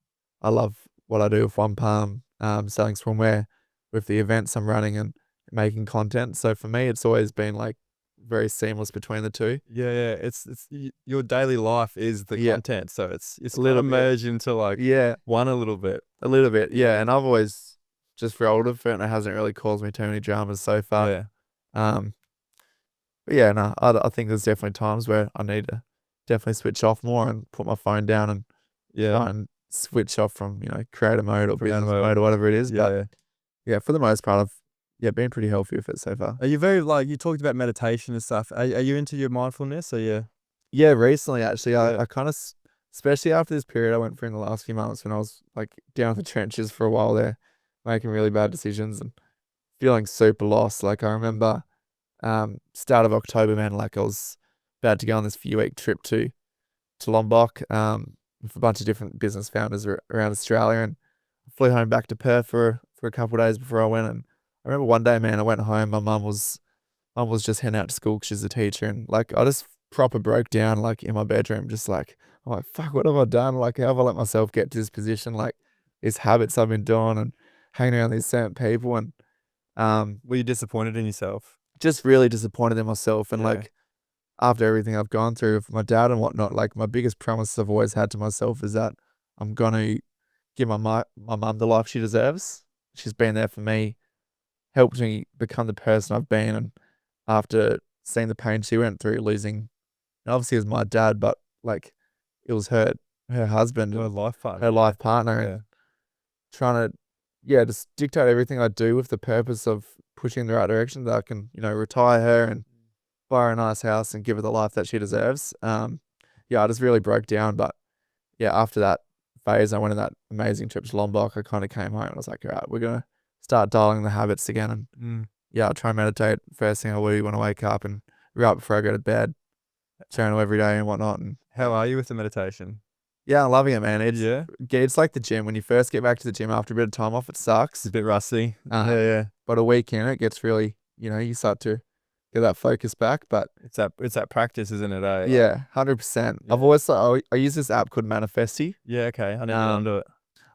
I love what I do with One Palm, selling swimwear, with the events I'm running and making content. So for me, it's always been like very seamless between the two. Yeah. Your daily life is the Yeah. content, so it's A little bit. merged into like Yeah, one a little bit. a little bit. Yeah, and I've always just rolled with it, and it hasn't really caused me too many dramas so far. Yeah. But yeah, no, I think there's definitely times where I need to definitely switch off more and put my phone down and try and switch off from, creator mode or business mode or whatever it is. But yeah, for the most part, I've been pretty healthy with it so far. Are you very you talked about meditation and stuff? Are you into your mindfulness? Or Yeah, recently actually, Yeah. I kind of, especially after this period I went through in the last few months when I was like down in the trenches for a while there, making really bad decisions and feeling super lost. Like I remember, start of October, man, like I was about to go on this few week trip to Lombok, with a bunch of different business founders around Australia, and flew home back to Perth for a couple of days before I went. And I remember one day, man, I went home. My mum was just heading out to school 'cause she's a teacher, and like I just proper broke down, like in my bedroom, just like I'm like, fuck, what have I done? Like, how have I let myself get to this position? Like, these habits I've been doing and hanging around these certain people, and were you disappointed in yourself? just really disappointed in myself. And Yeah. like after everything I've gone through with my dad and whatnot, like my biggest promise I've always had to myself is that I'm gonna give my mum the life she deserves. She's been there for me, helped me become the person I've been, and after seeing the pain she went through, losing, and obviously it was my dad, but like it was her husband, Your and life partner. her life partner, and trying to just dictate everything I do with the purpose of pushing in the right direction, that I can, retire her and buy her a nice house and give her the life that she deserves. Yeah, I just really broke down. But yeah, after that phase, I went on that amazing trip to Lombok. I kind of came home and I was like, all right, we're gonna start dialing the habits again. And yeah, I try and meditate first thing I do when I wake up, and right before I go to bed, journal every day and whatnot. And How are you with the meditation? yeah, I'm loving it, man. Yeah. It's like the gym. When you first get back to the gym after a bit of time off, it sucks. It's a bit rusty. Yeah. But a week in, it gets really, you start to get that focus back. But It's that practice, isn't it? yeah, 100%. Yeah. I've always I use this app called Manifesty. Yeah. Okay. I need to get onto it.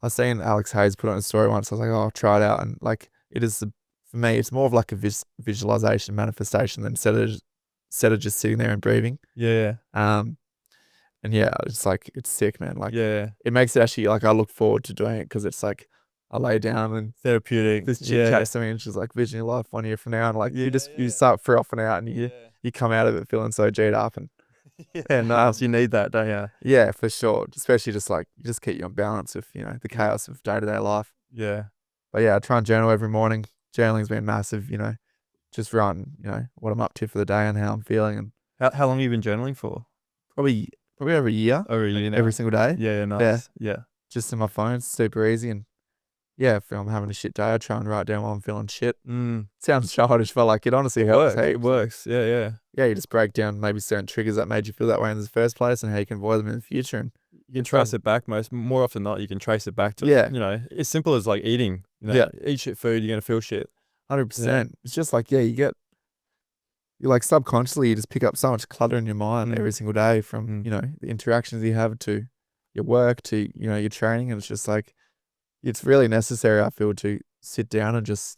I seen Alex Hayes put on a story once. I was like, oh, I'll try it out. And like, it is for me, it's more of like a visualization manifestation than instead of just sitting there and breathing. Yeah. And yeah, it's like, it's sick, man. Like, Yeah. it makes it actually like, I look forward to doing it because it's like, I lay down and Therapeutic. this chick chats to me and she's like, vision your life 1 year from now. And like, you start frothing out and you come out of it feeling so G'd up. And And you need that, don't you? yeah, for sure. Especially just like, just keep you on balance with, the chaos of day-to-day life. Yeah. But yeah, I try and journal every morning. Journaling's been massive, just writing, what I'm up to for the day and how I'm feeling. And How long have you been journaling for? probably every year, Oh, really? every single day. Yeah. Nice. Yeah. Just in my phone. It's super easy. And if I'm having a shit day, I try and write down while I'm feeling shit. Mm. Sounds childish, but like it honestly helps. It works. Yeah, yeah. Yeah, you just break down maybe certain triggers that made you feel that way in the first place and how you can avoid them in the future. And You can trace it back more often than not. You can trace it back to, Yeah. you know, as simple as like eating. You know, Yeah. eat shit food, you're going to feel shit. 100%. It's just like, you like subconsciously, you just pick up so much clutter in your mind every single day from, the interactions you have to your work to, your training. And it's just like, it's really necessary, I feel, to sit down and just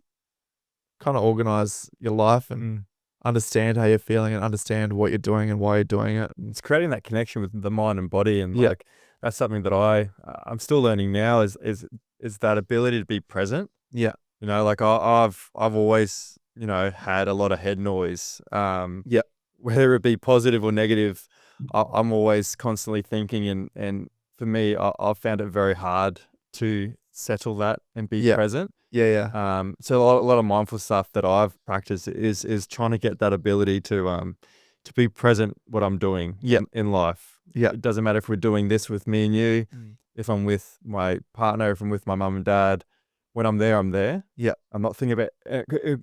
kind of organize your life and understand how you're feeling and understand what you're doing and why you're doing it. It's creating that connection with the mind and body. And Yeah. like, that's something that I'm still learning now is that ability to be present. Yeah. You know, like I've always, had a lot of head noise. Yeah. Whether it be positive or negative, I'm always constantly thinking, and for me, I've found it very hard to settle that and be present. Yeah. So a lot of mindful stuff that I've practiced is trying to get that ability to be present what I'm doing in life. Yeah. It doesn't matter if we're doing this with me and you, if I'm with my partner, if I'm with my mum and dad. When I'm there, I'm there. Yeah. I'm not thinking about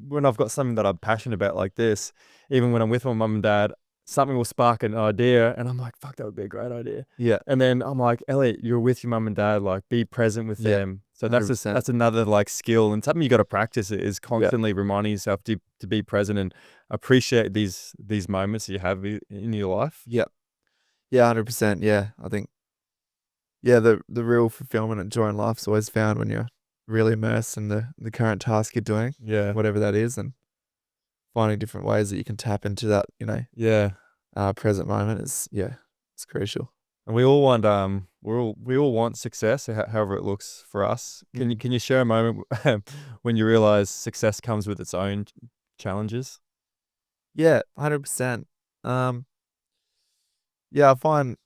when I've got something that I'm passionate about like this. Even when I'm with my mum and dad, something will spark an idea, and I'm like, "Fuck, that would be a great idea." Yeah. And then I'm like, "Elliot, you're with your mum and dad. Like, be present with them." So that's 100%. that's another like skill and something you got to practice. Is constantly reminding yourself to be present and appreciate these moments you have in your life. Yeah. Yeah, 100%. Yeah. I think, the real fulfillment and joy in life is always found when you're really immersed in the current task you're doing, Yeah. whatever that is, and finding different ways that you can tap into that, present moment is, it's crucial. And we all want we all want success, however it looks for us. Can you share a moment when you realize success comes with its own challenges? Yeah, 100%. I find,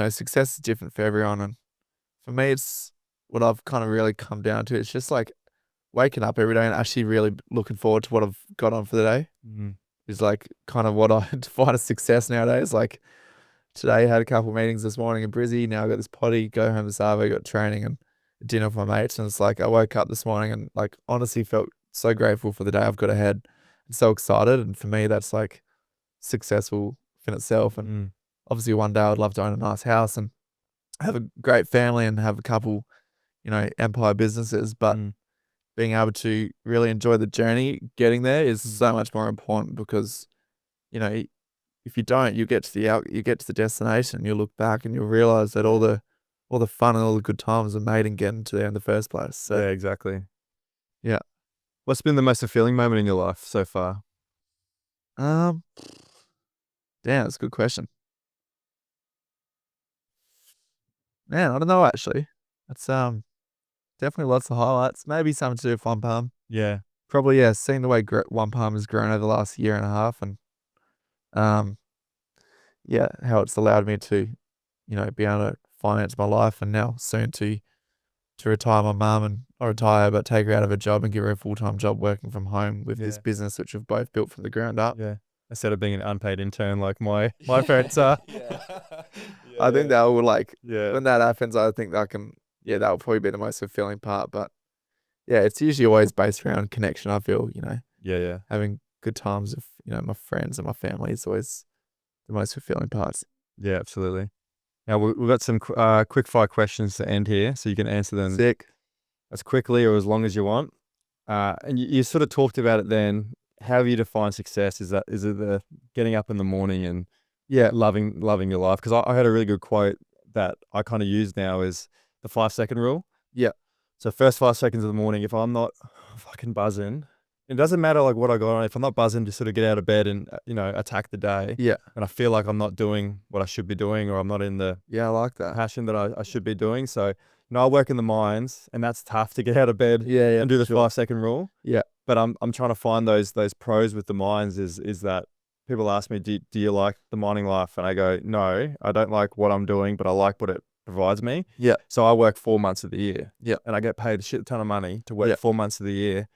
success is different for everyone, and for me, it's what I've kind of really come down to. It's just like waking up every day and actually really looking forward to what I've got on for the day. Is like kind of what I define as success nowadays. Like today, I had a couple of meetings this morning in Brizzy. Now I got this potty, go home this Arvo, got training and dinner with my mates. And it's like I woke up this morning and like honestly felt so grateful for the day I've got ahead and so excited. And for me, that's like successful in itself. And obviously one day I'd love to own a nice house and have a great family and have a couple, empire businesses. But being able to really enjoy the journey getting there is so much more important because, if you don't, you get to the destination, you look back and you'll realize that all the fun and all the good times are made in getting to there in the first place. So Yeah, exactly. Yeah. What's been the most fulfilling moment in your life so far? Damn, that's a good question. Man, I don't know actually. That's definitely lots of highlights. Maybe something to do with One Palm. Yeah. Probably seeing the way One Palm has grown over the last year and a half, and how it's allowed me to, be able to finance my life, and now soon to retire my mum and not retire, but take her out of her job and give her a full-time job working from home with this business, which we've both built from the ground up. Yeah. Instead of being an unpaid intern like my parents are. I think that will Yeah. when that happens, I think that that will probably be the most fulfilling part. But it's usually always based around connection. I feel, Yeah. having good times with, my friends and my family is always the most fulfilling parts. Yeah, absolutely. Now we've got some quick fire questions to end here, so you can answer them Sick. as quickly or as long as you want. And you sort of talked about it then. How you define success? Is it the getting up in the morning and loving your life? Because I heard a really good quote that I kind of use now is the 5-second rule. Yeah. So first 5 seconds of the morning, if I'm not fucking buzzing, it doesn't matter like what I got on. If I'm not buzzing, just sort of get out of bed and attack the day. Yeah. And I feel like I'm not doing what I should be doing, or I'm not in the I like that. passion that I should be doing. So I work in the mines, and that's tough to get out of bed and do the sure. 5-second rule. Yeah. But I'm trying to find those pros with the mines. Is that people ask me, do you like the mining life? And I go, no, I don't like what I'm doing, but I like what it provides me. Yeah. So I work 4 months of the year. Yeah. And I get paid a shit ton of money to work 4 months of the year.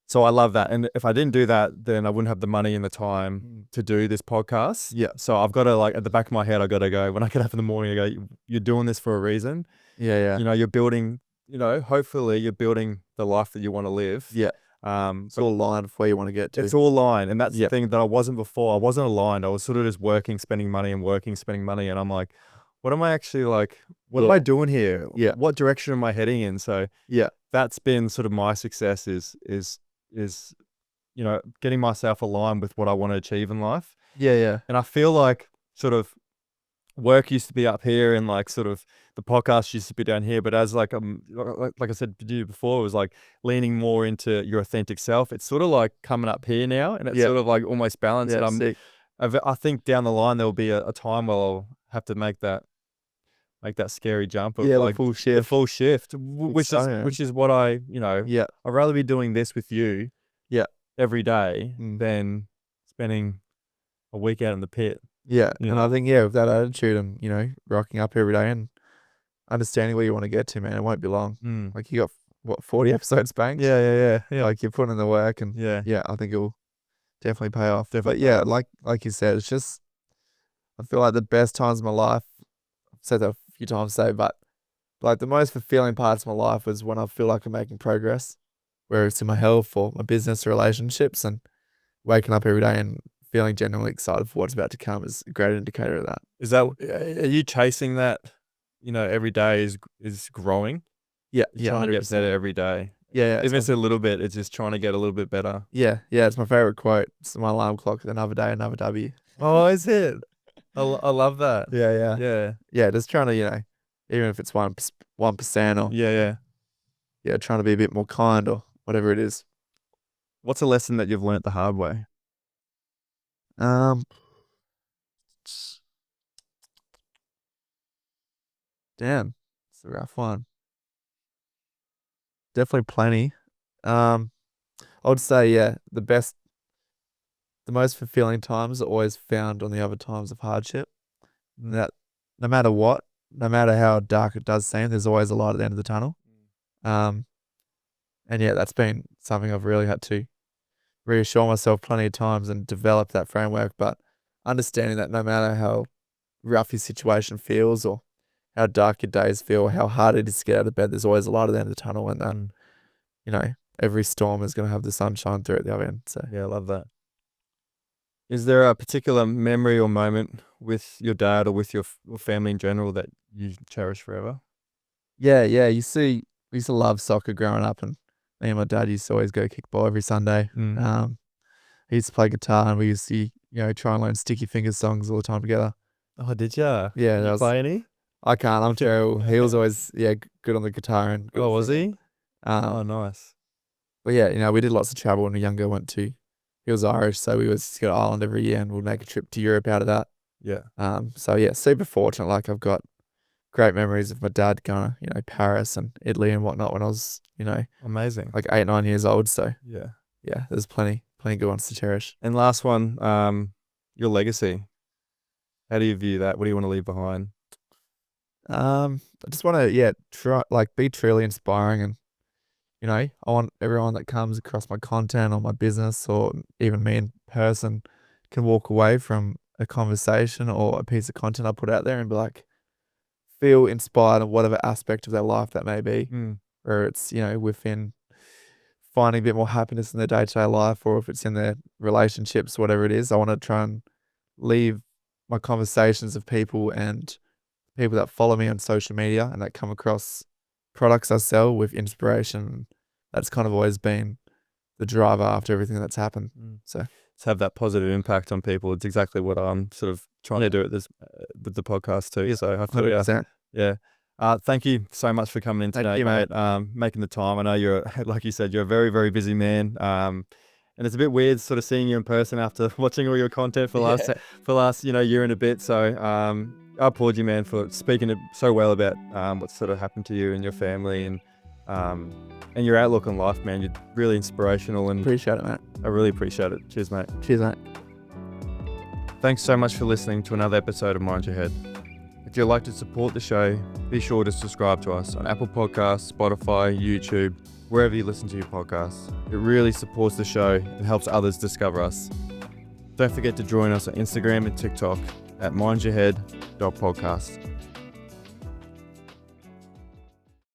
So I love that. And if I didn't do that, then I wouldn't have the money and the time to do this podcast. Yeah. So I've got to at the back of my head, I got to go, when I get up in the morning, I go, you're doing this for a reason. Yeah. You're building hopefully you're building the life that you want to live. Yeah. It's all aligned with where you want to get to. It's all aligned. And that's the Yep. thing that I wasn't before. I wasn't aligned. I was sort of just working, spending money and working, spending money. And I'm like, what am I actually like, what am I doing here? Yeah. What direction am I heading in? So Yeah. that's been sort of my success is getting myself aligned with what I want to achieve in life. Yeah. Yeah. And I feel like sort of work used to be up here and like sort of the podcast used to be down here. But as like I said to you before, it was like leaning more into your authentic self. It's sort of like coming up here now, and it's sort of like almost balanced. Yeah, And I think down the line there will be a time where I'll have to make that scary jump of like the full shift. which is what I'd rather be doing this with you every day than spending a week out in the pit. Yeah. And I think with that attitude and rocking up every day and understanding where you want to get to, man, it won't be long. Like you got 40 episodes banked. Yeah. Like you're putting in the work and I think it'll definitely pay off. But like you said, it's just I feel like the best times of my life, I've said that a few times today, but like the most fulfilling parts of my life was when I feel like I'm making progress, whether it's in my health or my business or relationships, and waking up every day and feeling genuinely excited for what's about to come is a great indicator of that. Are you chasing that, every day is growing? Yeah. You're trying to get better every day. Yeah. If it's a little bit, it's just trying to get a little bit better. Yeah. It's my favorite quote. It's my alarm clock. Another day, another W. Oh, is it? I love that. Yeah. Just trying to, even if it's 1% or trying to be a bit more kind or whatever it is. What's a lesson that you've learnt the hard way? Damn, it's a rough one. Definitely plenty. I would say, the most fulfilling times are always found on the other times of hardship. That no matter what, no matter how dark it does seem, there's always a light at the end of the tunnel. And that's been something I've really had to reassure myself plenty of times and develop that framework. But understanding that no matter how rough your situation feels or how dark your days feel, how hard it is to get out of bed, there's always a light at the end of the tunnel, and that every storm is going to have the sunshine through at the other end. So I love that. Is there a particular memory or moment with your dad or with your family in general that you cherish forever? Yeah. You see, we used to love soccer growing up, and me and my dad used to always go kickball every Sunday. He used to play guitar, and we used to try and learn Sticky Fingers songs all the time together. Oh, did ya? Yeah. Did you play any? I can't. I'm terrible. He was always good on the guitar. And was he? Oh, nice. But we did lots of travel when we were younger. He was Irish, so we was go to Ireland every year, and we'd make a trip to Europe out of that. Yeah. Super fortunate. Like I've got great memories of my dad going to Paris and Italy and whatnot when I was amazing, like 8, 9 years old. So yeah, there's plenty good ones to cherish. And last one, your legacy. How do you view that? What do you want to leave behind? I just want to try be truly inspiring, and I want everyone that comes across my content or my business or even me in person can walk away from a conversation or a piece of content I put out there and be like, feel inspired in whatever aspect of their life that may be, whether it's within finding a bit more happiness in their day-to-day life, or if it's in their relationships, whatever it is. I want to try and leave my conversations of people and people that follow me on social media and that come across products I sell with inspiration. That's kind of always been the driver after everything that's happened. So to have that positive impact on people, it's exactly what I'm sort of trying to do at this with the podcast too. So I feel thank you so much for coming in today, mate. Making the time. I know you're, like you said, you're a very, very busy man. And it's a bit weird sort of seeing you in person after watching all your content for the last year and a bit. So I applaud you, man, for speaking so well about what's sort of happened to you and your family and your outlook on life, man. You're really inspirational, and appreciate it, mate. I really appreciate it. Cheers, mate. Cheers, mate. Thanks so much for listening to another episode of Mind Your Head. If you'd like to support the show, be sure to subscribe to us on Apple Podcasts, Spotify, YouTube, wherever you listen to your podcasts. It really supports the show and helps others discover us. Don't forget to join us on Instagram and TikTok at mindyourhead.podcast.